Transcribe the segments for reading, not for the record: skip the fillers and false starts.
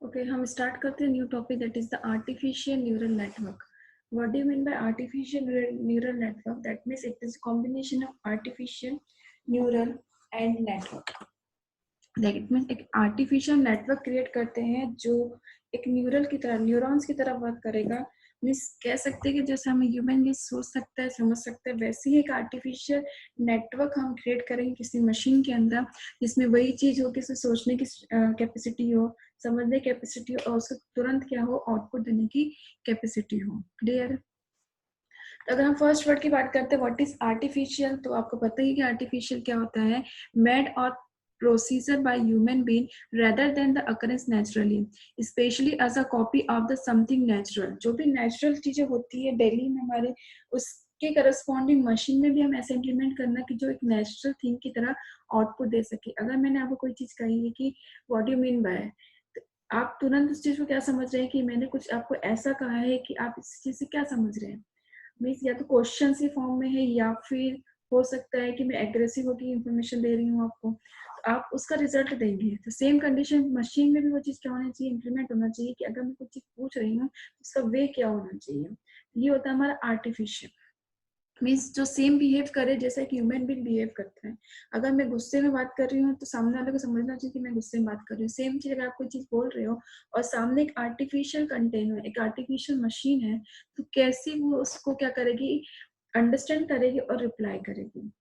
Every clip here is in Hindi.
ओके, हम स्टार्ट करते हैं new topic that is the artificial neural network. What do you mean by artificial neural network? That means it is combination of artificial neural and network. That means एक आर्टिफिशियल नेटवर्क क्रिएट करते हैं जो एक न्यूरल की तरह, न्यूरॉन्स की तरह वर्क करेगा. मीन्स कह सकते हैं कि जैसे हम ह्यूमन भी सोच सकता है, समझ सकते हैं, वैसे ही एक आर्टिफिशियल नेटवर्क हम क्रिएट करेंगे किसी मशीन के अंदर, जिसमें वही चीज हो, किसी सोचने की कैपेसिटी हो, समझने की कैपेसिटी हो, और उसको तुरंत क्या हो, आउटपुट देने की कैपेसिटी हो. क्लियर? तो अगर हम फर्स्ट वर्ड की बात करते हैं, व्हाट इज आर्टिफिशियल, तो आपको पता ही कि आर्टिफिशियल क्या होता है. Made or procedure by human being rather than the occurrence naturally, especially as a copy of the something natural. जो भी नेचुरल चीजें होती है डेली में हमारे, उसके करस्पॉन्डिंग मशीन में भी हम ऐसे इम्प्लीमेंट करना कि जो एक नेचुरल थिंग की तरह आउटपुट दे सके. अगर मैंने आपको कोई चीज कही है कि व्हाट यू मीन बाय, आप तुरंत उस चीज को क्या समझ रहे हैं कि मैंने कुछ आपको ऐसा कहा है कि आप इस चीज से क्या समझ रहे हैं. मीन्स या तो क्वेश्चन के फॉर्म में है, या फिर हो सकता है कि मैं एग्रेसिव होकर इंफॉर्मेशन दे रही हूँ आपको, तो आप उसका रिजल्ट देंगे. तो सेम कंडीशन मशीन में भी वो चीज क्या होना चाहिए, इंप्लीमेंट होना चाहिए कि अगर मैं कुछ चीज पूछ रही हूँ तो उसका वे क्या होना चाहिए. ये होता है हमारा आर्टिफिशियल. मीन्स जो सेम बिहेव करे जैसा एक ह्यूमन बीइंग बिहेव करता है. अगर मैं गुस्से में बात कर रही हूँ तो सामने वाले को समझना चाहिए कि मैं गुस्से में बात कर रही हूँ. सेम चीज अगर आप कोई चीज बोल रहे हो और सामने एक आर्टिफिशियल कंटेनर, एक आर्टिफिशियल मशीन है, तो कैसे वो उसको क्या करेगी, अंडरस्टैंड करेगी और रिप्लाई करेगी.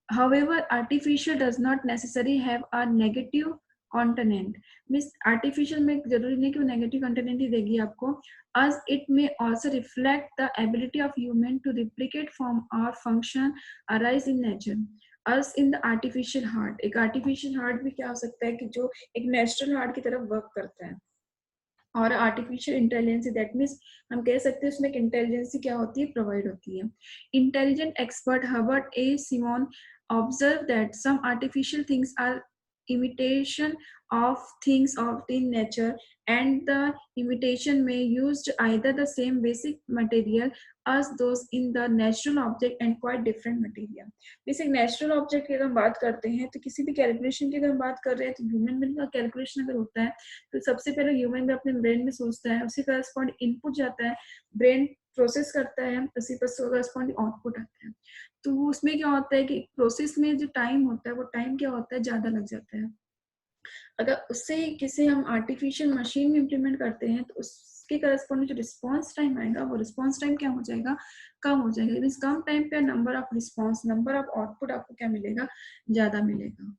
However, artificial does not necessarily have a negative content. Means artificial में जरूरी नहीं कि वो नेगेटिव कंटेनेंट ही देगी आपको. as it may also reflect the ability of human to replicate form or function arise in nature. as in the artificial heart, एक artificial heart भी क्या हो सकता है कि जो एक नेचुरल हार्ट की तरफ वर्क करता है. और आर्टिफिशियल इंटेलिजेंस, दैट मीन्स हम कह सकते हैं उसमें एक इंटेलिजेंसी क्या होती है, प्रोवाइड होती है. Intelligent expert Herbert A Simon observe that some artificial things are imitation of things of in nature, and the imitation may used either the same basic material as those in the natural object and quite different material. Basic natural object की अगर हम बात करते हैं तो किसी भी कैलकुलेशन की अगर हम बात कर रहे हैं तो ह्यूमन बीइंग का कैलकुलेशन अगर होता है तो सबसे पहले ह्यूमन भी अपने ब्रेन में सोचता है, उसी करस्पॉन्ड इनपुट जाता है, ब्रेन प्रोसेस करता है, उसी पर करस्पॉन्ड आउटपुट आता है. तो उसमें क्या होता है कि प्रोसेस में जो टाइम होता है वो टाइम क्या होता है, ज्यादा लग जाता है. अगर उससे किसी हम आर्टिफिशियल मशीन में इम्प्लीमेंट करते हैं तो उसके करस्पॉन्डिंग जो रिस्पॉन्स टाइम आएगा वो रिस्पॉन्स टाइम क्या हो जाएगा, कम हो जाएगा. मीन्स कम टाइम पे number of response, number of output आपको क्या मिलेगा, ज्यादा मिलेगा.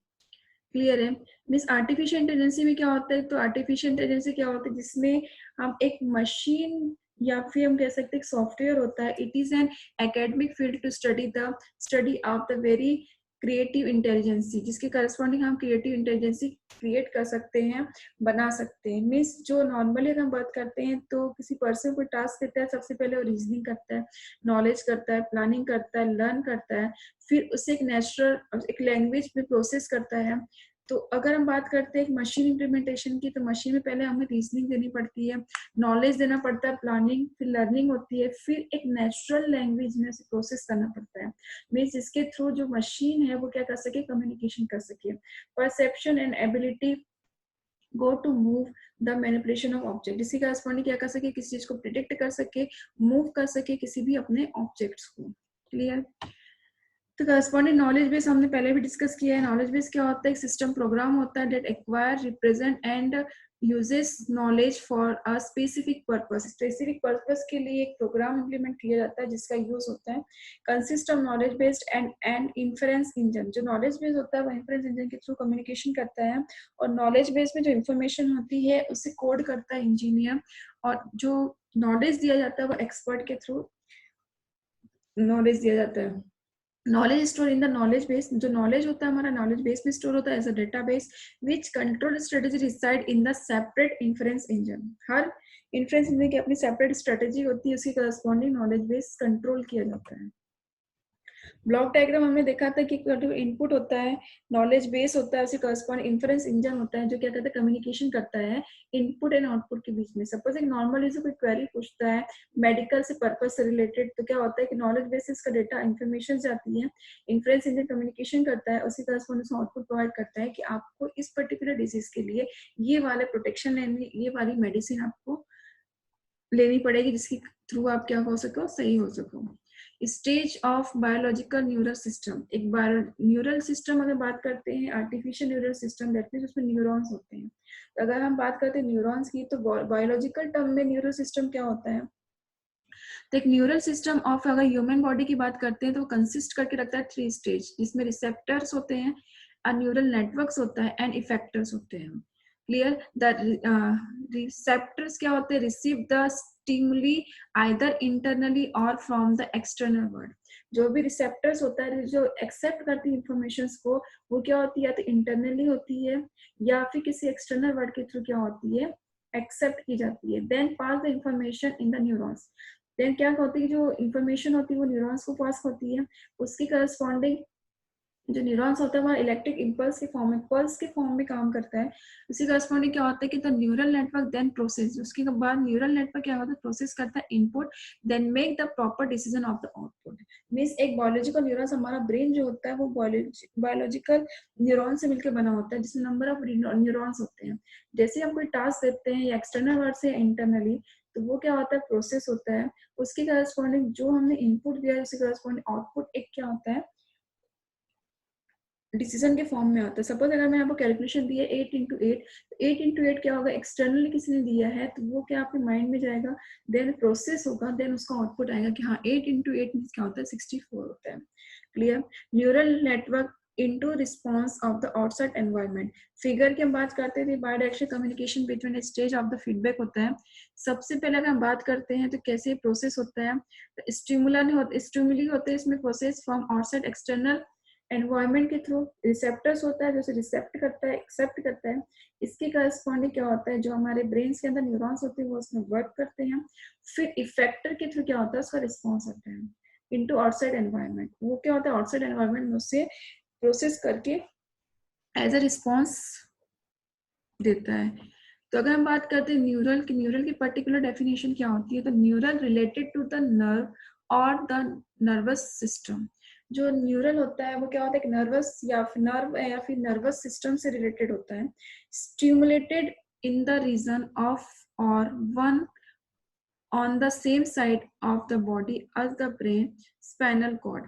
क्लियर है? मीन्स आर्टिफिशियल इंटेलिजेंसी में क्या होता है, तो आर्टिफिशियल इंटेलिजेंसी क्या होता है जिसमें हम एक मशीन या फिर हम कह सकते हैं सॉफ्टवेयर होता है. It is an academic field to study of the very creative intelligence, जिसके करस्पॉन्डिंग हम क्रिएटिव इंटेलिजेंसी क्रिएट कर सकते हैं, बना सकते हैं. मीन्स जो नॉर्मली अगर हम बात करते हैं तो किसी पर्सन को टास्क देता है, सबसे पहले वो रीजनिंग करता है, नॉलेज करता है, प्लानिंग करता है, लर्न करता है, फिर उसे एक नेचुरल एक लैंग्वेज में प्रोसेस करता है. तो अगर हम बात करते हैं एक मशीन इम्प्लीमेंटेशन की, तो मशीन में पहले हमें रीजनिंग देनी पड़ती है, नॉलेज देना पड़ता है, प्लानिंग, फिर लर्निंग होती है, फिर एक नेचुरल लैंग्वेज में उसे प्रोसेस करना पड़ता है. मीन्स जिसके थ्रू जो मशीन है वो क्या कर सके, कम्युनिकेशन कर सके. Perception and ability go to move the manipulation of object, इसी का करस्पॉन्डिंग क्या कर सके, किसी चीज को प्रिडिक्ट कर सके, मूव कर सके किसी भी अपने ऑब्जेक्ट्स को. क्लियर? तो करस्पॉन्डिंग नॉलेज बेस हमने पहले भी डिस्कस किया है. नॉलेज बेस क्या होता है, एक सिस्टम प्रोग्राम होता है that acquire, represent and uses knowledge for a specific purpose. Specific purpose के लिए एक प्रोग्राम इंप्लीमेंट किया जाता है जिसका यूज होता है. Consist of knowledge based and inference engine, जो नॉलेज बेस्ड होता है वो इन्फरेंस इंजन के थ्रू कम्युनिकेशन करता है, और नॉलेज बेस में जो इन्फॉर्मेशन होती है उसे कोड करता है इंजीनियर, और जो नॉलेज दिया जाता है वो एक्सपर्ट के थ्रू नॉलेज दिया जाता है. Knowledge store in the knowledge base, जो नॉलेज होता है हमारा नॉलेज बेस में स्टोर होता है as a database which control strategy reside in the separate inference engine. हर इन्फ्रेंस इंजन की अपनी सेपरेट स्ट्रेटेजी होती है, उसकी करस्पॉन्डिंग नॉलेज बेस कंट्रोल किया जाता है. ब्लॉक डायग्राम हमने देखा था कि इनपुट होता है, नॉलेज बेस होता है, उसे करस्पॉन्ड इन्फरेंस इंजन होता है जो क्या करता है, कम्युनिकेशन करता है इनपुट एंड आउटपुट के बीच में। सपोज एक नॉर्मली से कोई क्वेरी पूछता है मेडिकल से पर्पस से रिलेटेड, तो क्या होता है कि नॉलेज बेसिस का डेटा इन्फॉर्मेशन जाती है, इन्फरेंस इंजन कम्युनिकेशन करता है, उसी करस्पॉन्ड उसको आउटपुट प्रोवाइड करता है कि आपको इस पर्टिकुलर डिजीज के लिए ये वाले प्रोटेक्शन लेने, ये वाली मेडिसिन आपको लेनी पड़ेगी जिसके थ्रू आप क्या हो सको, सही हो सको। Stage of biological neural system, एक न्यूरल सिस्टम अगर बात करते हैं artificial neural system, that means उसमें न्यूरॉन्स होते हैं। तो अगर हम बात करते हैं न्यूरॉन्स की, तो बायोलॉजिकल टर्म में न्यूरल सिस्टम क्या होता है, तो एक न्यूरल सिस्टम ऑफ अगर ह्यूमन बॉडी की बात करते हैं तो कंसिस्ट करके रखता है 3 स्टेज, जिसमें रिसेप्टर्स होते हैं, न्यूरल नेटवर्क्स होता है एंड इफेक्टर्स होते हैं। क्लियर? द रिसेप्टर्स क्या होते हैं, receive the stimuli either internally और फ्रॉम द एक्सटर्नल वर्ल्ड। जो भी रिसेप्टर्स होता है जो एक्सेप्ट करती है इंफॉर्मेशन को, वो क्या होती है, या तो इंटरनली होती है या फिर किसी एक्सटर्नल वर्ल्ड के थ्रू क्या होती है, एक्सेप्ट की जाती है। Then pass the information in the neurons, then क्या होती है, जो इंफॉर्मेशन होती है वो न्यूरॉन्स को पास होती है, उसकी करस्पॉन्डिंग जो न्यूरॉन्स होता है वह इलेक्ट्रिक इम्पल्स के फॉर्म में, पल्स के फॉर्म में काम करता है। उसी करस्पॉन्डिंग क्या होता है कि the neural network then process, उसके बाद न्यूरल नेटवर्क क्या होता है, प्रोसेस करता है input, then make the proper decision of the output. Means एक बायोलॉजिकल न्यूरॉन्स, हमारा ब्रेन जो होता है वो बायोलॉजिकल न्यूरॉन से मिलकर बना होता है, जिसमें नंबर ऑफ न्यूरॉन्स होते हैं। जैसे हम कोई टास्क देते हैं या एक्सटर्नल वर्ड से इंटरनली, तो वो क्या होता है, प्रोसेस होता है। उसके करस्पॉन्डिंग जो हमने इनपुट दिया है उसके करस्पॉन्डिंग आउटपुट एक क्या होता है, डिसीजन के फॉर्म में आता है। सपोज अगर मैं आपको कैलकुलेशन दी है 8 × 8, 8 × 8 क्या होगा, एक्सटर्नली किसी ने दिया है तो वो क्या आपके माइंड में जाएगा, देन प्रोसेस होगा, देन उसका आउटपुट आएगा कि हाँ 8 × 8 मीन्स क्या होता है, 64 होता है। Clear? Neural network into response of the outside environment. Figure की हम बात करते थे, bidirectional communication between stage of the feedback होता है। सबसे पहले अगर हम बात करते हैं तो कैसे प्रोसेस होता है, स्टिमुली होते हैं इसमें, process from outside external environment के थ्रू, रिसेप्टर्स होता है जो रिसेप्ट करता है, एक्सेप्ट करता है। इसके करस्पॉन्डिंग क्या होता है, जो हमारे ब्रेन के अंदर न्यूरॉन्स होते हैं वो उसमें वर्क करते हैं। फिर इफेक्टर के थ्रू क्या होता है, उसका रिस्पॉन्स होता है इनटू आउटसाइड एनवायरनमेंट। वो क्या होता है, आउटसाइड एनवायरनमेंट में उससे प्रोसेस करके एज अ रिस्पॉन्स देता है। तो अगर हम बात करते हैं न्यूरल की पर्टिकुलर डेफिनेशन क्या होती है, तो neural related to the nerve और द नर्वस सिस्टम। जो न्यूरल होता है वो क्या होता है, नर्वस या फिर नर्व या फिर नर्वस सिस्टम से रिलेटेड होता है। Stimulated in the region of और one on the same side of the body as the brain, spinal cord.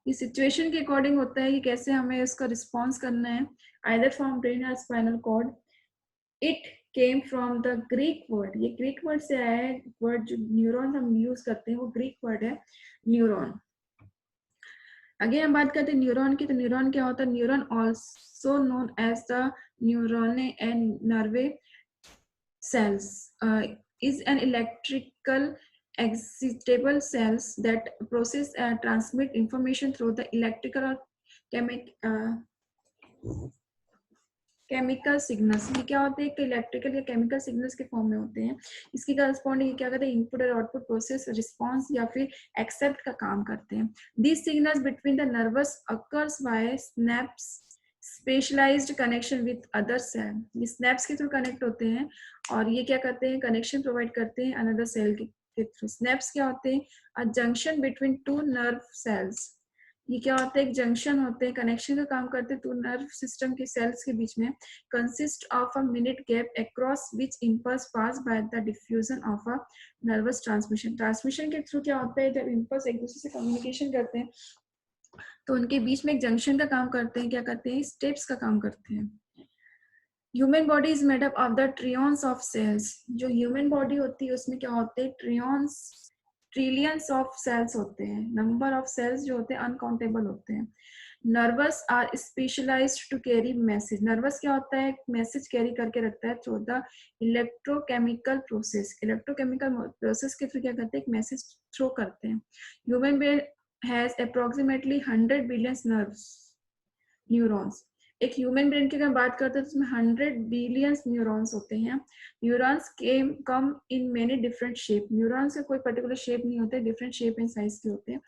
ये सिचुएशन के अकॉर्डिंग होता है कि कैसे हमें उसका रिस्पॉन्स करना है, आइदर फ्रॉम ब्रेन और spinal cord. It came from the Greek word, ये ग्रीक वर्ड से आया है। वर्ड जो न्यूरॉन हम यूज करते हैं वो ग्रीक वर्ड है, न्यूरॉन। अगेन हम बात करते हैं न्यूरॉन की, तो न्यूरॉन क्या होता है, neuron also known as the neurone and nerve cells is an electrical excitable cells that process and transmit information through the electrical or chemical signals. ये क्या होते हैं, इलेक्ट्रिकल या केमिकल सिग्नल्स के फॉर्म में होते हैं। इसकी करस्पॉन्डिंग क्या करते हैं, इनपुट और आउटपुट प्रोसेस, रिस्पॉन्स या फिर एक्सेप्ट का काम करते हैं। This signals between the nervous occurs by snaps specialized connection with other cell. ये स्नैप्स के थ्रू कनेक्ट होते हैं और ये क्या करते हैं, कनेक्शन प्रोवाइड करते हैं अनदर सेल के थ्रू। स्नैप्स क्या होते हैं, अ junction between two nerve cells. ये क्या होता है, एक जंक्शन होते हैं, कनेक्शन का काम करते हैं टू नर्व सिस्टम के सेल्स के बीच में। Consist of a minute gap across which impulse pass by the diffusion of a nervous transmission. Transmission के थ्रू क्या होता है, जब इम्पल्स एक दूसरे से कम्युनिकेशन करते हैं तो उनके बीच में एक जंक्शन का काम करते हैं, क्या करते हैं, स्टेप्स का काम करते हैं। Human body is made up of the trillions of cells. जो ह्यूमन बॉडी होती है उसमें क्या होते हैं, ट्रियॉन्स, ट्रिलियंस ऑफ सेल्स होते हैं। नंबर ऑफ सेल्स जो होते हैं अनकाउंटेबल होते हैं। Nervous are specialized to carry message. Nervous क्या होता है, मैसेज कैरी करके रखता है through the electrochemical process. Electrochemical process के थ्रू क्या करते हैं, एक मैसेज थ्रो करते हैं। Human brain has approximately 100 billion nerves neurons. एक ह्यूमन ब्रेन की अगर बात करते हैं तो उसमें 100 बिलियंस न्यूरॉन्स होते हैं। Neurons come in many different shape. Neurons का कोई पर्टिकुलर शेप नहीं होता है, डिफरेंट शेप एंड साइज के होते हैं।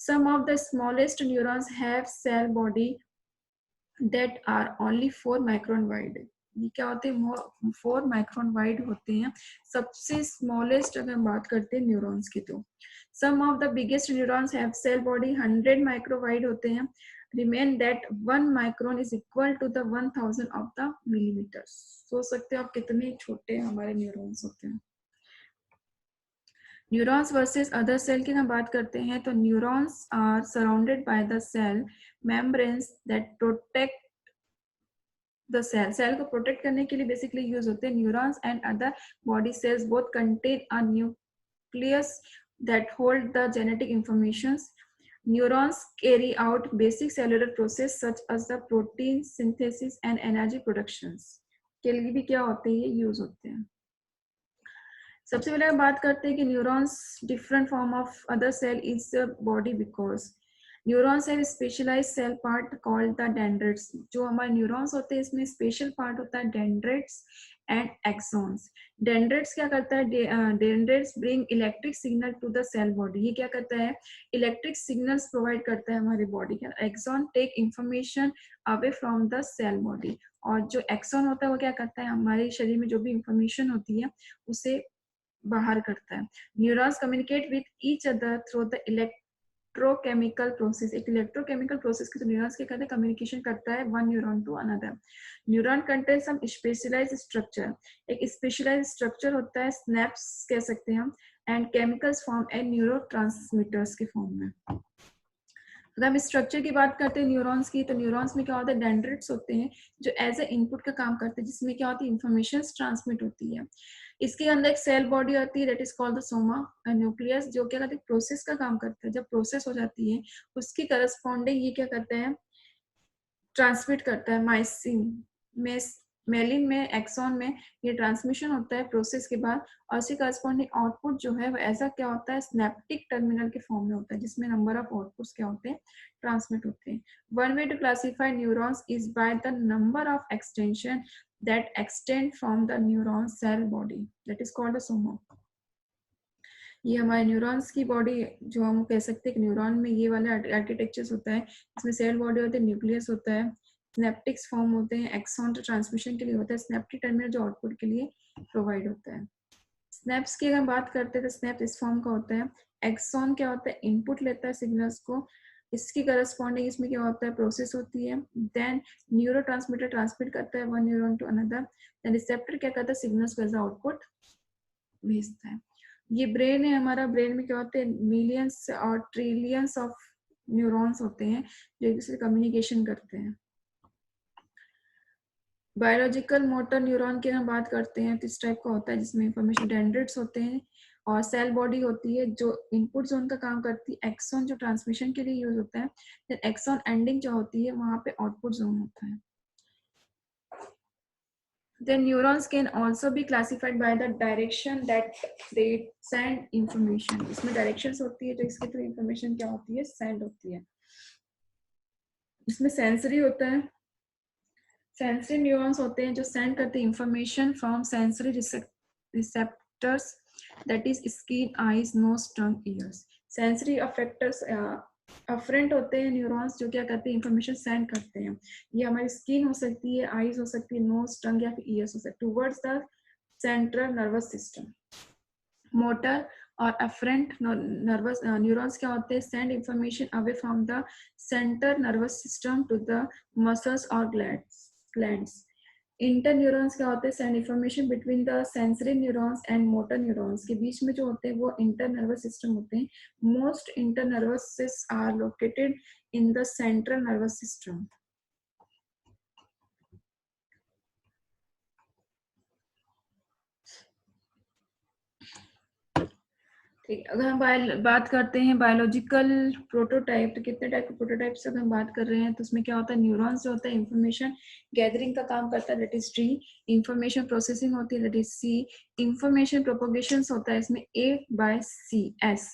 Some of the smallest neurons have cell body that are only 4 micron wide. ये क्या होते हैं? 4 माइक्रोन वाइड होते हैं. सबसे स्मॉलेस्ट अगर हम बात करते हैं न्यूरॉन्स की तो some of the biggest neurons have cell body 100 micro wide होते हैं. Remember that 1 micron is equal to the 1000 of the millimetre. सोच सकते हो आप कितने छोटे हमारे न्यूरॉन्स होते हैं. न्यूरॉन्स वर्सेस अदर सेल की हम बात करते हैं तो neurons are surrounded by the cell membranes that protect the cell को प्रोटेक्ट करने के लिए बेसिकली यूज होते हैं. Neurons and other body cells both contain a nucleus that hold the genetic informations. Neurons carry out basic cellular process such as the protein synthesis and energy productions के लिए भी क्या होते हैं? ये यूज होते हैं. सबसे पहले हम बात करते हैं कि neurons different form of other cell is the body because neurons have specialized cell part called the dendrites. जो हमारे न्यूरॉन्स होते हैं इसमें स्पेशल पार्ट होता है डेंड्राइट्स एंड एक्सॉन्स. डेंड्राइट्स क्या करता है? Dendrites bring electric signal to the cell body. ये क्या करता है? इलेक्ट्रिक सिग्नल्स प्रोवाइड करता है हमारी बॉडी के. Axon take information away from the cell body. और जो एक्सॉन होता है वो क्या करता है? हमारे शरीर में जो भी इंफॉर्मेशन होती है उसे बाहर करता है. Neurons communicate with each other through the electrochemical process. एक इलेक्ट्रोकेमिकल प्रोसेस के न्यूरॉन्स के करते कम्युनिकेशन करता है one neuron to another. Neuron contain some specialized structure. एक स्पेशलाइज्ड स्ट्रक्चर होता है, स्नैप्स कह सकते हैं हम, and chemicals form and neurotransmitters के फॉर्म में. अगर हम स्ट्रक्चर की बात करते हैं न्यूरॉन्स की तो न्यूरॉन्स में क्या होता है? डेंड्राइट्स होते हैं जो एज ए इनपुट का काम करते हैं जिसमें क्या होती है? इंफॉर्मेशन ट्रांसमिट होती है. इसके अंदर एक सेल बॉडी होती है that is called the Soma nucleus जो क्या करते हैं? प्रोसेस का काम करता है. जब प्रोसेस हो जाती है उसकी करस्पॉन्डिंग ये क्या करता है? ट्रांसमिट करता है. माइसिन में मेलिन में एक्सॉन में ये ट्रांसमिशन होता है प्रोसेस के बाद और उसके करस्पॉन्डिंग आउटपुट जो है वो ऐसा क्या होता है? स्नैप्टिक टर्मिनल के फॉर्म में होता है जिसमें नंबर ऑफ आउटपुट्स क्या होते हैं? ट्रांसमिट होते हैं. One way to classify neurons is by the number of extension that extend from the neuron cell body that is called a soma. ये हमारे न्यूरॉन्स की बॉडी जो हम कह सकते हैं कि न्यूरॉन में ये वाला आर्किटेक्चर्स होता है. इसमें सेल बॉडी होती है, न्यूक्लियस होता है, स्नैप्टिक्स फॉर्म होते हैं, एक्सॉन जो ट्रांसमिशन के लिए होता है, स्नैप्टिक टर्मिनल जो आउटपुट के लिए प्रोवाइड होता है. स्नैप्स की अगर बात करते हैं तो स्नैप इस फॉर्म का होता है. एक्सॉन क्या होता है? इनपुट लेता है सिग्नल्स को. इसकी करस्पॉन्डिंग इसमें क्या होता है? प्रोसेस होती है. देन न्यूरोट्रांसमीटर ट्रांसमिट करता है one neuron to another. Then receptor क्या करता है? सिग्नल्स को एज आउटपुट भेजता है. ये ब्रेन है हमारा. ब्रेन में क्या होते हैं? मिलियंस और ट्रिलियंस ऑफ न्यूरॉन्स होते हैं जो एक दूसरे से कम्युनिकेशन करते हैं. बायोलॉजिकल मोटर न्यूरॉन की हम बात करते हैं तो इस टाइप का होता है जिसमें इंफॉर्मेशन डेंड्राइट्स होते हैं और सेल बॉडी होती है जो इनपुट जोन का काम करती है. एक्सॉन जो ट्रांसमिशन के लिए यूज होता है. देन एक्सॉन एंडिंग जो होती है वहां पे आउटपुट जोन होता है. Then neurons can also be classified by the direction that they send information. इसमें directions होती है जो इसके थ्रू information क्या होती है? send होती है. इसमें sensory होता है. सेंसरी न्यूरॉन्स होते हैं जो सेंड करते हैं information from sensory receptors that is skin, eyes, nose, tongue, ears. Sensory effectors afferent होते हैं न्यूरॉन्स जो क्या करते हैं? इंफॉर्मेशन सेंड करते हैं. ये हमारी स्किन हो सकती है, आईज हो सकती है, नोज, टंग या फिर ईयर्स हो सकती है towards the central nervous system. Motor और अफरेंट नर्वस न्यूरॉन्स क्या होते हैं? Send information away from the centre nervous system to the muscles और ग्लैंड्स. इंटर न्यूरॉन्स क्या होते हैं? Send information between the sensory neurons and motor neurons. के बीच में जो होते हैं वो इंटर नर्वस सिस्टम होते हैं. Most inter nervous are located in the central nervous system. ठीक. अगर हम बात करते हैं बायोलॉजिकल प्रोटोटाइप तो कितने टाइप के प्रोटोटाइप से अगर हम बात कर रहे हैं तो उसमें क्या होता है? न्यूरॉन्स जो होता है इंफॉर्मेशन गैदरिंग का काम करता है that is T. Information processing होती है that is C. Information propagation होता है इसमें A/C/S.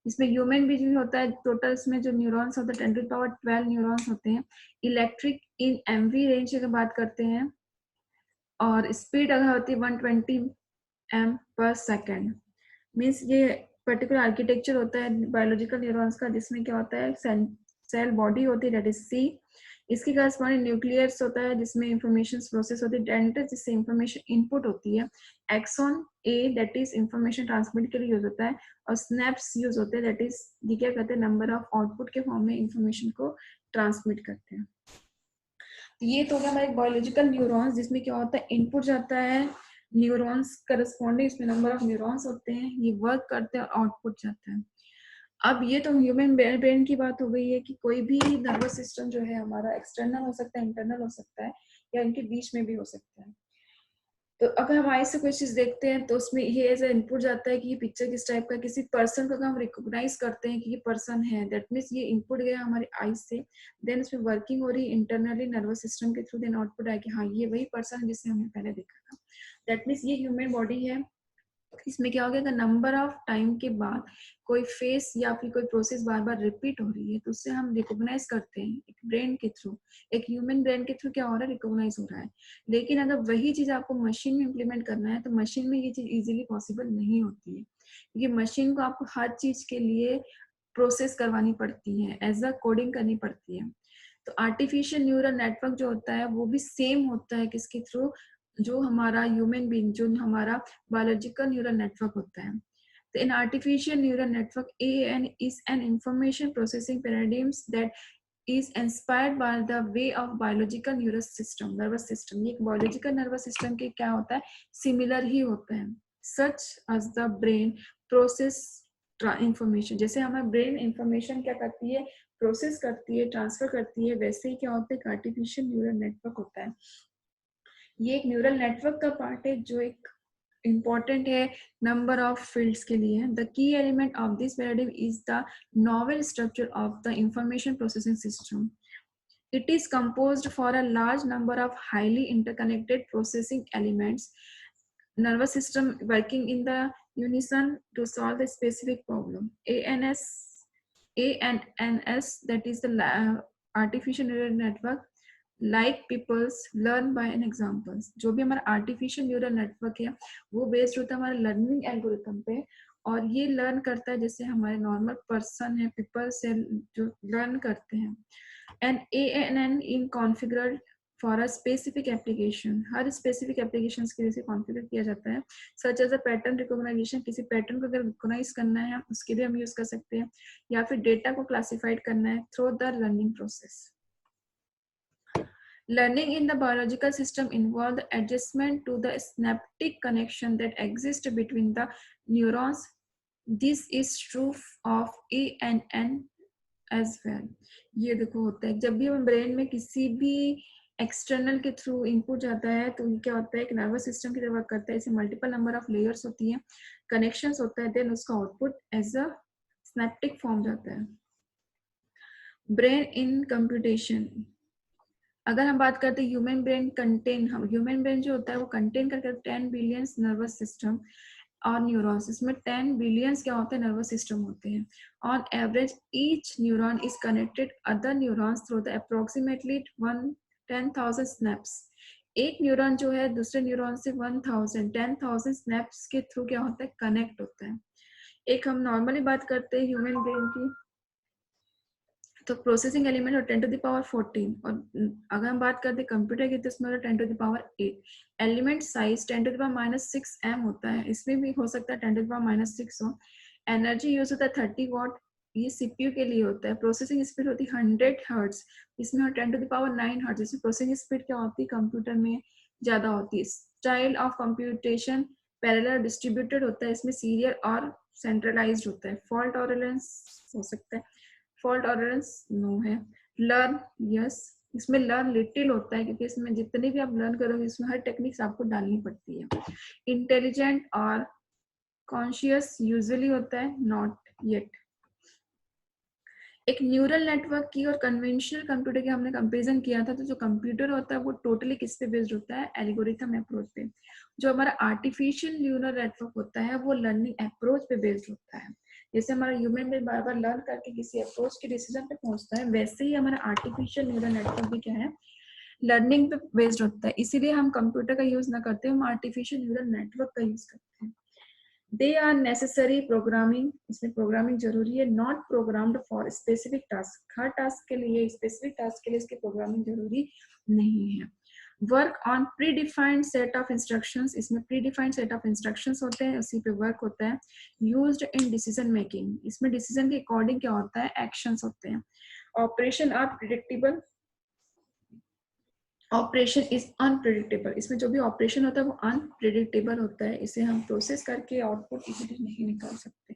इसमें ह्यूमन बीज भी होता है. टोटल इसमें जो न्यूरॉन्स होते हैं 10⁻12 न्यूरॉन्स होते हैं. इलेक्ट्रिक इन MV रेंज की बात करते हैं और स्पीड अगर होती है 120 m/s. मीन्स ये पर्टिकुलर आर्किटेक्चर होता है बायोलॉजिकल न्यूरॉन्स का, जिसमें क्या होता है सेल बॉडी होती है दैट इज सी, इसकी करस्पॉन्डिंग न्यूक्लियस होता है जिसमें इंफॉर्मेशन प्रोसेस होती है, डेंड्रिट जिससे इंफॉर्मेशन इनपुट होती है, axon A that is information transmit के लिए यूज होता है, और स्नैप्स यूज होते हैं दैट इज ये क्या कहते हैं नंबर ऑफ आउटपुट के फॉर्म में इंफॉर्मेशन को ट्रांसमिट करते हैं। ये तो हो गया हमारे बायोलॉजिकल न्यूरॉन्स, जिसमें क्या होता है इनपुट जाता है, न्यूरॉन्स करस्पॉन्डिंग इसमें नंबर ऑफ न्यूरॉन्स होते हैं, ये वर्क करते हैं और आउटपुट जाता है। अब ये तो ह्यूमन ब्रेन की बात हो गई है कि कोई भी नर्वस सिस्टम जो है हमारा एक्सटर्नल हो सकता है, इंटरनल हो सकता है, या इनके बीच में भी हो सकता है। तो अगर हम आई से कोई चीज देखते हैं तो उसमें ये एज इनपुट जाता है कि ये पिक्चर किस टाइप का, किसी पर्सन को हम रिकॉग्नाइज करते हैं कि ये पर्सन है, दैट मीन्स ये इनपुट गया हमारे आई से, देन उसमें वर्किंग हो रही है इंटरनली नर्वस सिस्टम के थ्रू, देन आउटपुट आया कि हाँ ये वही पर्सन है जिसे हमने पहले देखा था। दैट मीन्स ये ह्यूमन बॉडी है, इसमें क्या हो गया नंबर ऑफ टाइम के बाद कोई फेस या फिर कोई प्रोसेस बार बार रिपीट हो रही है तो उससे हम रिकॉग्नाइज करते हैं एक ब्रेन के थ्रू, एक ह्यूमन ब्रेन के थ्रू क्या हो रहा है रिकॉग्नाइज हो रहा है। लेकिन अगर वही चीज आपको मशीन में इम्प्लीमेंट करना है तो मशीन में ये चीज इजीली पॉसिबल नहीं होती है, क्योंकि मशीन को आपको हर चीज के लिए प्रोसेस करवानी पड़ती है, एज अ कोडिंग करनी पड़ती है। तो आर्टिफिशियल न्यूरल नेटवर्क जो होता है वो भी सेम होता है किसके थ्रू, जो हमारा ह्यूमन बीइंग, जो हमारा बायोलॉजिकल न्यूरल नेटवर्क होता है। तो in artificial neural network AN is an information processing paradigms that is inspired by the way of biological nervous system। ये बायोलॉजिकल नर्वस सिस्टम के क्या होता है सिमिलर ही होता है, सच as the brain process information, जैसे हमारा ब्रेन इंफॉर्मेशन क्या करती है प्रोसेस करती है, ट्रांसफर करती है, वैसे ही क्या होता है आर्टिफिशियल न्यूरल नेटवर्क होता है। ये एक न्यूरल नेटवर्क का पार्ट है जो एक important है number of fields के लिए। The key element of this paradigm is the novel structure of the information processing system. It is composed for a large number of highly interconnected processing elements, nervous system working in the unison to solve a specific problem. ANNS, that is the artificial neural network, like peoples learn by an examples. जो भी हमारा आर्टिफिशियल न्यूरल नेटवर्क है वो बेस्ड होता है हमारे लर्निंग एल्गोरिथम पे, और ये लर्न करता है जैसे हमारे नॉर्मल पर्सन है, पीपल्स है जो लर्न करते हैं। And ANN in configured for a specific application, हर स्पेसिफिक एप्लीकेशन के लिए कॉन्फ़िगर किया जाता है, such as a pattern recognization, किसी पैटर्न को अगर रिकॉग्नाइज करना है उसके लिए हम यूज कर सकते हैं, या फिर डेटा को क्लासिफाइड करना है through the learning process. Learning in the biological system involves the adjustment to the synaptic connection that exists between the neurons. This is true of ANN as well. ये देखो होता है जब भी हम ब्रेन में किसी भी एक्सटर्नल के थ्रू इनपुट जाता है तो ये क्या होता है एक नर्वस सिस्टम की तरह वर्क करता है, इसे मल्टीपल नंबर ऑफ लेयर्स होती हैं, कनेक्शंस होता है, देन उसका आउटपुट एज अ स्नैप्टिक फॉर्म जाता है। ब्रेन इन कंप्यूटेशन, अगर हम बात करते हैं ह्यूमन ब्रेन कंटेन, हम ह्यूमन ब्रेन जो होता है वो कंटेन करके 10 बिलियन नर्वस सिस्टम और न्यूरॉन्स, इसमें 10 बिलियंस क्या होते हैं नर्वस सिस्टम होते हैं। On average each neuron is connected other neurons through the approximately 10,000 snaps. एक न्यूरॉन जो है दूसरे न्यूरॉन से 10,000 स्नैप्स के थ्रू क्या होता है कनेक्ट होता है। एक हम नॉर्मली बात करते हैं ह्यूमन ब्रेन की तो प्रोसेसिंग एलिमेंट और 10 to the power 14, और अगर हम बात करते हैं कंप्यूटर की तो इसमें 10 to the power 8, element size 10 to the power -6 m होता है, इसमें भी हो सकता है 10 to the power -6 हो। एनर्जी यूज होता है 30 वॉट, ये सीपीयू के लिए होता है। प्रोसेसिंग स्पीड होती है 100 हर्ट्ज, इसमें 10 to the power 9 हर्ट्ज, इसमें प्रोसेसिंग स्पीड क्या होती है कंप्यूटर में ज्यादा होती है। Style of computation parallel distributed होता है, इसमें सीरियल और सेंट्रलाइज्ड होता है। फॉल्ट टॉलरेंस हो सकता है, फॉल्ट टॉलरेंस नो है। लर्न यस, इसमें लर्न लिटिल होता है क्योंकि इसमें जितने भी आप लर्न करोगे इसमें हर टेक्निक्स आपको डालनी पड़ती है। इंटेलिजेंट और कॉन्शियस यूजुअली होता है नॉट येट। एक न्यूरल नेटवर्क की और कन्वेंशनल कंप्यूटर की हमने कंपैरिजन किया था, तो जो कंप्यूटर होता है वो टोटली किस पे बेस्ड होता है एल्गोरिथम अप्रोच पे। जो हमारा आर्टिफिशियल न्यूरल नेटवर्क होता है वो लर्निंग अप्रोच पे बेस्ड होता है। जैसे हमारा ह्यूमन में बार बार लर्न करके किसी अप्रोच के डिसीजन पे पहुंचता है, वैसे ही हमारा आर्टिफिशियल न्यूरल नेटवर्क भी क्या है लर्निंग पे बेस्ड होता है। इसीलिए हम कंप्यूटर का यूज ना करते हम आर्टिफिशियल न्यूरल नेटवर्क का यूज करते हैं। दे आर नेसेसरी प्रोग्रामिंग, इसमें प्रोग्रामिंग जरूरी है, not programmed for specific task, her task के लिए स्पेसिफिक टास्क के लिए इसकी प्रोग्रामिंग जरूरी नहीं है। Work on predefined set of instructions, इसमें predefined set of instructions होते हैं, उसी पे वर्क होता है। यूज्ड इन डिसीजन मेकिंग, इसमें डिसीजन के अकॉर्डिंग क्या होता है, एक्शंस होते हैं। Operation are predictable, operation is unpredictable, इसमें जो भी ऑपरेशन होता है वो अनप्रिडिक्टेबल होता है, इसे हम प्रोसेस करके आउटपुट इजीली नहीं निकाल सकते।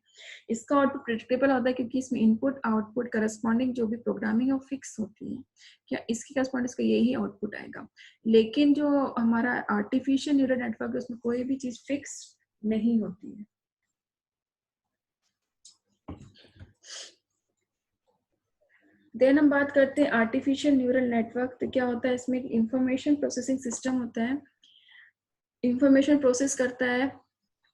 इसका आउटपुट प्रिडिक्टेबल होता है क्योंकि इसमें इनपुट आउटपुट करस्पॉन्डिंग जो भी प्रोग्रामिंग है फिक्स होती है, क्या इसकी करस्पॉन्डिंग इसका यही आउटपुट आएगा। लेकिन जो हमारा आर्टिफिशियल न्यूरल नेटवर्क है उसमें कोई भी चीज फिक्स नहीं होती है। देन हम बात करते हैं आर्टिफिशियल न्यूरल नेटवर्क, तो क्या होता है इसमें इंफॉर्मेशन प्रोसेसिंग सिस्टम होता है, इंफॉर्मेशन प्रोसेस करता है।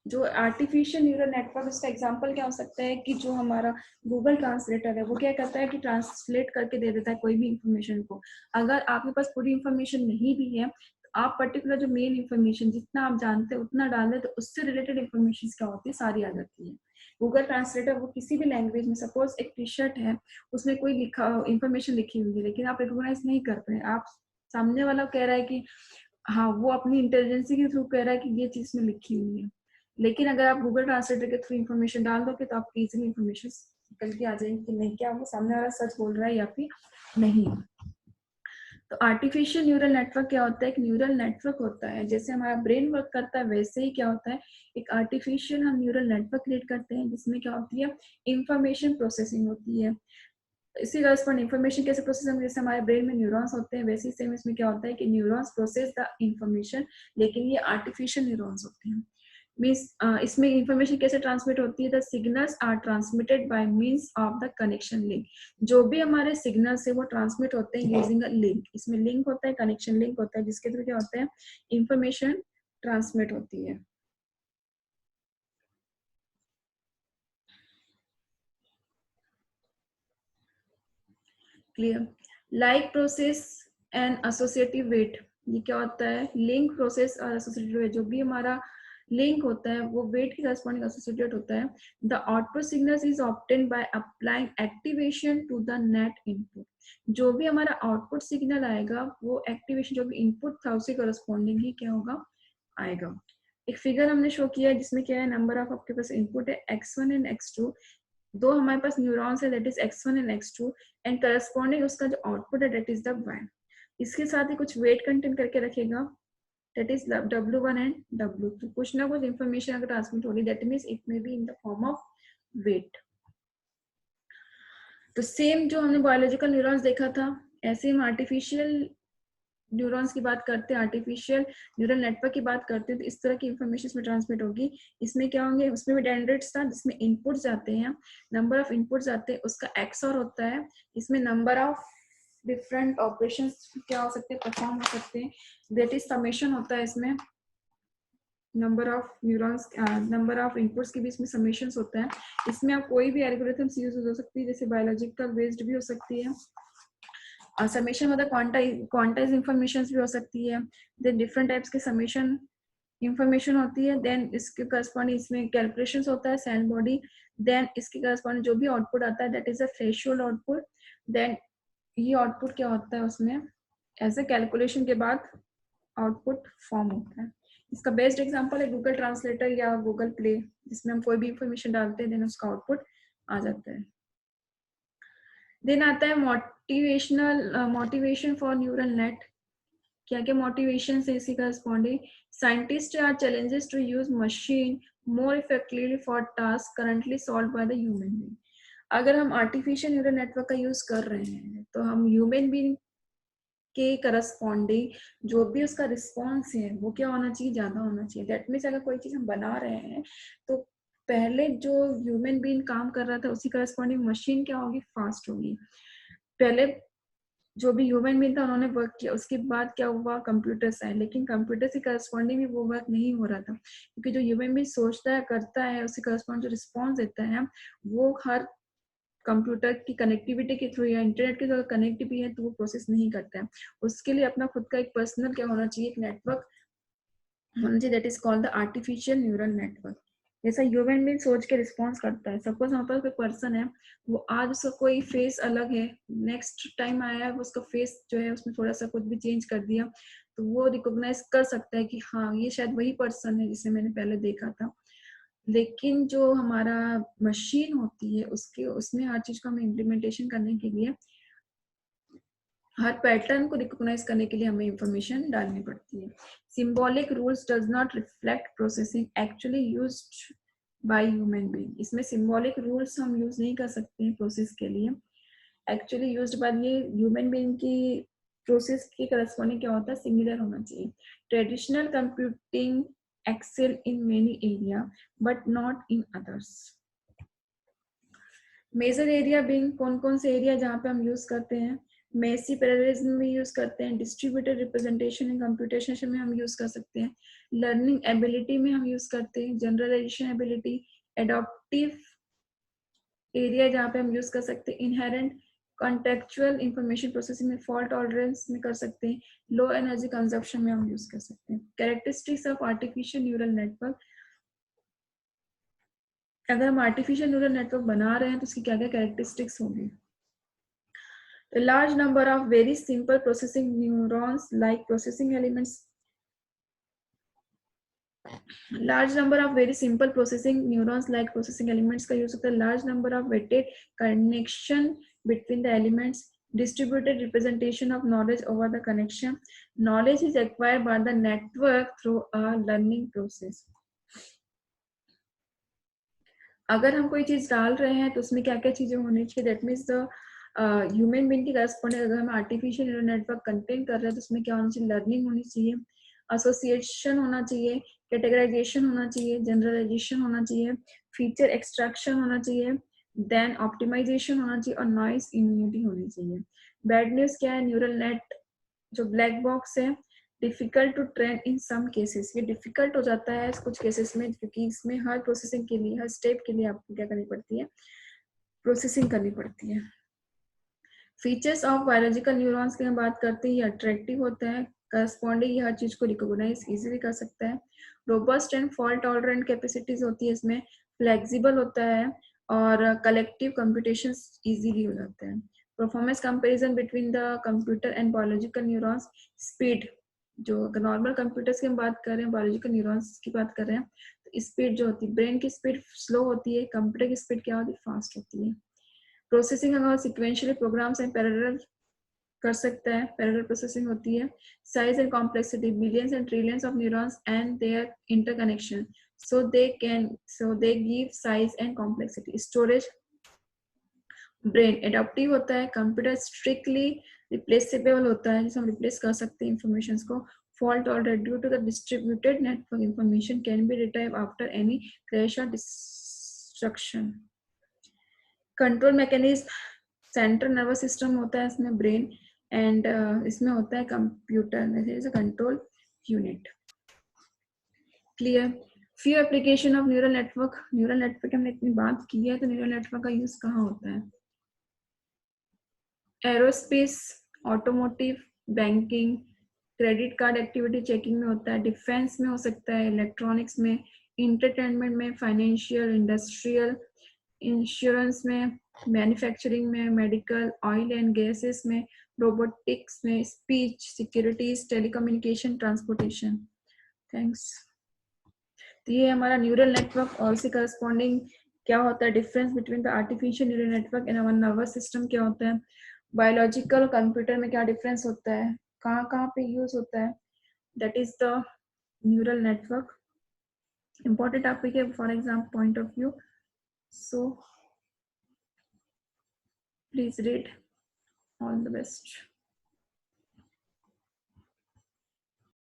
जो आर्टिफिशियल न्यूरल नेटवर्क, इसका एग्जांपल क्या हो सकता है कि जो हमारा गूगल ट्रांसलेटर है वो क्या करता है कि ट्रांसलेट करके दे देता है कोई भी इंफॉर्मेशन को। अगर आपके पास पूरी इंफॉर्मेशन नहीं भी है तो आप पर्टिकुलर जो मेन इंफॉर्मेशन जितना आप जानते हैं उतना डाल दें तो उससे रिलेटेड इंफॉर्मेशन क्या होती है सारी आ जाती है। गूगल ट्रांसलेटर वो किसी भी लैंग्वेज में, सपोज एक टी शर्ट है उसमें कोई लिखा इंफॉर्मेशन लिखी हुई है लेकिन आप रिकॉग्नाइज नहीं कर पाए, आप सामने वाला कह रहा है कि हाँ वो अपनी इंटेलिजेंसी के थ्रू कह रहा है कि ये चीज में लिखी हुई है, लेकिन अगर आप गूगल ट्रांसलेटर के थ्रू इंफॉर्मेशन डाल दोगे तो आपकी इजीली इंफॉर्मेशन निकल के आ जाएगी कि नहीं क्या वो सामने वाला सच बोल रहा है या फिर नहीं। तो आर्टिफिशियल न्यूरल नेटवर्क क्या होता है, एक न्यूरल नेटवर्क होता है, जैसे हमारा ब्रेन वर्क करता है वैसे ही क्या होता है एक आर्टिफिशियल हम न्यूरल नेटवर्क क्रिएट करते हैं जिसमें क्या होती है इंफॉर्मेशन प्रोसेसिंग होती है। इसी करस्पॉन्ड इंफॉर्मेशन कैसे प्रोसेस होंगे, जैसे हमारे ब्रेन में न्यूरॉन्स होते हैं वैसे ही सेम इसमें क्या होता है कि न्यूरॉन्स प्रोसेस द इंफॉर्मेशन, लेकिन ये आर्टिफिशियल न्यूरॉन्स होते हैं। मीन्स इसमें इंफॉर्मेशन कैसे ट्रांसमिट होती है, the signals are transmitted by means of the connection link, जो भी हमारे सिग्नल्स है वो ट्रांसमिट होते हैं यूजिंग अ लिंक, इसमें लिंक होता है कनेक्शन लिंक होता है जिसके थ्रू क्या होता है इंफॉर्मेशन ट्रांसमिट होती है। Clear. Like process and associative weight, ये क्या होता है लिंक प्रोसेस और एसोसिएटिव वेट, जो भी हमारा लिंक होता है वो वेट के करस्पॉन्डिंग एसोसिएटेड होता है। The output signal is obtained by applying activation to the net input, जो भी हमारा आउटपुट सिग्नल आएगा वो एक्टिवेशन जो भी इनपुट था उसके करस्पॉन्डिंग ही क्या होगा आएगा। एक फिगर हमने शो किया है जिसमें क्या है नंबर ऑफ आपके पास इनपुट है x1 एंड x2, दो हमारे पास न्यूरॉन्स है that is x1 and x2 and corresponding उसका जो आउटपुट है दैट इज द y। इसके साथ ही कुछ वेट कंटेंट करके रखेगा that is w1 and w2, कुछ ना कुछ इंफॉर्मेशन अगर ट्रांसमिट होगी that means it may be in the form of weight. तो सेम जो हमने बायोलॉजिकल न्यूरॉन्स देखा था ऐसे हम आर्टिफिशियल न्यूरॉन्स की बात करते हैं, आर्टिफिशियल न्यूरल नेटवर्क की बात करते हैं, तो इस तरह की इंफॉर्मेशन इसमें ट्रांसमिट होगी। इसमें क्या होंगे, उसमें भी डेंड्राइट्स था जिसमें इनपुट जाते हैं, नंबर ऑफ इनपुट जाते हैं, उसका एक्सओर होता है, इसमें नंबर ऑफ डिफरेंट ऑपरेशंस क्या हो सकते हैं परफॉर्म हो सकते हैं, दैट इज समेशन होता है इसमें number of neurons number of inputs के बीच में समेशंस होता है। इसमें आप कोई भी एल्गोरिथम्स यूज हो सकती है जैसे बायोलॉजिकल बेस्ड भी हो सकती है, समेशन मतलब क्वांटाइज इंफॉर्मेशन भी हो सकती है, देन डिफरेंट टाइप्स के समेशन इंफॉर्मेशन होती है, देन इसके करस्पॉन्डिंग इसमें कैलकुलेशंस होता है सेल बॉडी, देन इसके करस्पॉन्डिंग जो भी आउटपुट आता है that is a threshold output, then ये आउटपुट क्या होता है उसमें एज ए कैलकुलेशन के बाद आउटपुट फॉर्म होता है। इसका बेस्ट एग्जांपल है गूगल ट्रांसलेटर या गूगल प्ले, जिसमें हम कोई भी इंफॉर्मेशन डालते हैं देन उसका आउटपुट आ जाता है। देन आता है मोटिवेशन फॉर न्यूरल नेट, क्या क्या मोटिवेशन है इसी corresponding, scientist are challenges to use machine more effectively for task currently solve by the human being. अगर हम आर्टिफिशियल न्यूरल नेटवर्क का यूज कर रहे हैं तो हम ह्यूमन बीइंग के करस्पॉन्डिंग जो भी उसका रिस्पॉन्स है वो क्या होना चाहिए, ज्यादा होना चाहिए। दैट मीन्स अगर कोई चीज हम बना रहे हैं तो पहले जो ह्यूमन बीइंग काम कर रहा था उसी करस्पॉन्डिंग मशीन क्या होगी, फास्ट होगी। पहले जो भी ह्यूमन बीइंग था उन्होंने वर्क किया, उसके बाद क्या हुआ कंप्यूटर्स आए, लेकिन कंप्यूटर से करस्पॉन्डिंग भी वो वर्क नहीं हो रहा था क्योंकि जो ह्यूमन बीइंग सोचता है करता है उससे करस्पॉन्ड जो रिस्पॉन्स देता है वो हर कंप्यूटर की कनेक्टिविटी के थ्रू या इंटरनेट के थ्रू कनेक्ट भी है तो वो प्रोसेस नहीं करता है। उसके लिए अपना खुद का एक पर्सनल क्या होना चाहिए, एक नेटवर्क होना चाहिए that is called the artificial neural network. जैसा ह्यूमन बीइंग सोच के रिस्पॉन्स करता है। सपोज वहाँ पर कोई पर्सन है, वो आज उसका कोई फेस अलग है, नेक्स्ट टाइम आया है उसका फेस जो है उसमें थोड़ा सा कुछ भी चेंज कर दिया, तो वो रिकॉग्नाइज कर सकता है कि हाँ ये शायद वही पर्सन है जिसे मैंने पहले देखा था। लेकिन जो हमारा मशीन होती है उसके उसमें हर चीज को हमें इम्प्लीमेंटेशन करने के लिए, हर पैटर्न को रिकॉग्नाइज करने के लिए हमें इंफॉर्मेशन डालनी पड़ती है। Symbolic rules does not reflect processing actually used by human being. इसमें सिंबॉलिक रूल्स हम यूज नहीं कर सकते हैं प्रोसेस के लिए, एक्चुअली यूज्ड बाय ये ह्यूमन बीइंग की प्रोसेस के करस्पॉन्डिंग क्या होता है, सिमिलर होना चाहिए। Traditional computing excel in many area but not in others. Major area being कौन कौन से एरिया जहाँ पे हम यूज करते हैं, मेसी पैरेललिज्म में यूज करते हैं, डिस्ट्रीब्यूटेड रिप्रेजेंटेशन एंड कंप्यूटेशन में हम यूज कर सकते हैं, लर्निंग एबिलिटी में हम यूज करते हैं, जनरलाइजेशन एबिलिटी, एडॉप्टिव एरिया जहाँ पे हम यूज कर सकते हैं, इनहेरेंट कॉन्टेक्चुअल इंफॉर्मेशन प्रोसेसिंग में, फॉल्ट टॉलरेंस में कर सकते हैं, लो एनर्जी कंजप्शन में हम यूज कर सकते हैं। Characteristics of artificial neural network. अगर हम आर्टिफिशियल न्यूरल नेटवर्क बना रहे हैं तो उसकी क्या क्या कैरेक्टरिस्टिक्स होंगी। A large number of very simple processing neurons like processing elements. Large number of very simple processing neurons like processing elements का use होता है. Large number of weighted connection between the elements. Distributed representation of knowledge over the connection. Knowledge is acquired by the network through a learning process. अगर हम कोई चीज डाल रहे हैं तो उसमें क्या क्या चीजें होनी चाहिए, that means the human being की करस्पॉन्डिंग अगर हम आर्टिफिशियल न्यूरल नेटवर्क कंटेन कर रहे हैं तो उसमें क्या होना चाहिए, लर्निंग होनी चाहिए, एसोसिएशन होना चाहिए, कैटेगराइजेशन होना चाहिए, जनरलाइजेशन होना चाहिए, फीचर एक्सट्रैक्शन होना चाहिए, देन ऑप्टिमाइजेशन होना चाहिए और नॉइज इम्यूनिटी होनी चाहिए। बैड न्यूज क्या है, न्यूरल नेट जो ब्लैक बॉक्स है, difficult to train in some cases. ये डिफिकल्ट हो जाता है कुछ केसेस में क्योंकि इसमें हर प्रोसेसिंग के लिए, हर स्टेप के लिए आपको क्या करनी पड़ती है, प्रोसेसिंग करनी पड़ती है। फीचर्स ऑफ बायोलॉजिकल न्यूरॉन्स की हम बात करते हैं, ये अट्रैक्टिव होता है, करस्पॉन्डिंग ये हर चीज को रिकॉग्नाइज इजीली कर सकता है, robust and fault tolerant capacities होती है इसमें, फ्लेक्सिबल होता है और कलेक्टिव कंप्यूटेशन इजीली हो जाता है। Performance comparison between the computer and biological neurons, speed जो नॉर्मल कंप्यूटर्स की हम बात कर रहे हैं, बायोलॉजिकल न्यूरॉन्स की बात कर रहे हैं, तो स्पीड जो होती है, ब्रेन की स्पीड स्लो होती है, कंप्यूटर की स्पीड क्या होती है, फास्ट होती है। प्रोसेसिंग अगर सिक्वेंशियली प्रोग्राम्स एंड पैरेलल कर सकता है, पैरेलल प्रोसेसिंग होती है। Size and complexity, billions and trillions of neurons and their interconnection, so they give size and complexity. Storage, brain adaptive होता है, कंप्यूटर स्ट्रिक्टली रिप्लेसेबल होता है, जिसे हम रिप्लेस कर सकते हैं इंफॉर्मेशन को। Fault tolerant, due to the distributed network information can be retrieved after any crash और destruction. Control mechanism, central nervous system होता है इसमें, ब्रेन एंड इसमें होता है computer control unit. Clear. Few application of neural network. Neural network हमने इतनी बात की है, तो न्यूरल नेटवर्क का यूज कहाँ होता है, aerospace, automotive, banking, credit card activity checking में होता है, डिफेंस में हो सकता है, इलेक्ट्रॉनिक्स में, इंटरटेनमेंट में, फाइनेंशियल, इंडस्ट्रियल, इंश्योरेंस में, मैन्युफैक्चरिंग में, मेडिकल, ऑयल एंड गैसेस में, रोबोटिक्स में, speech, securities, telecommunication, transportation. Thanks. तो ये हमारा न्यूरल नेटवर्क और उससे करस्पॉन्डिंग क्या होता है, difference between the artificial neural network and हमारा नर्वस सिस्टम क्या होता है, बायोलॉजिकल कंप्यूटर में क्या डिफरेंस होता है, कहाँ कहाँ पे यूज होता है, that is the neural network. important topic है for exam point of view, so please read. All the best.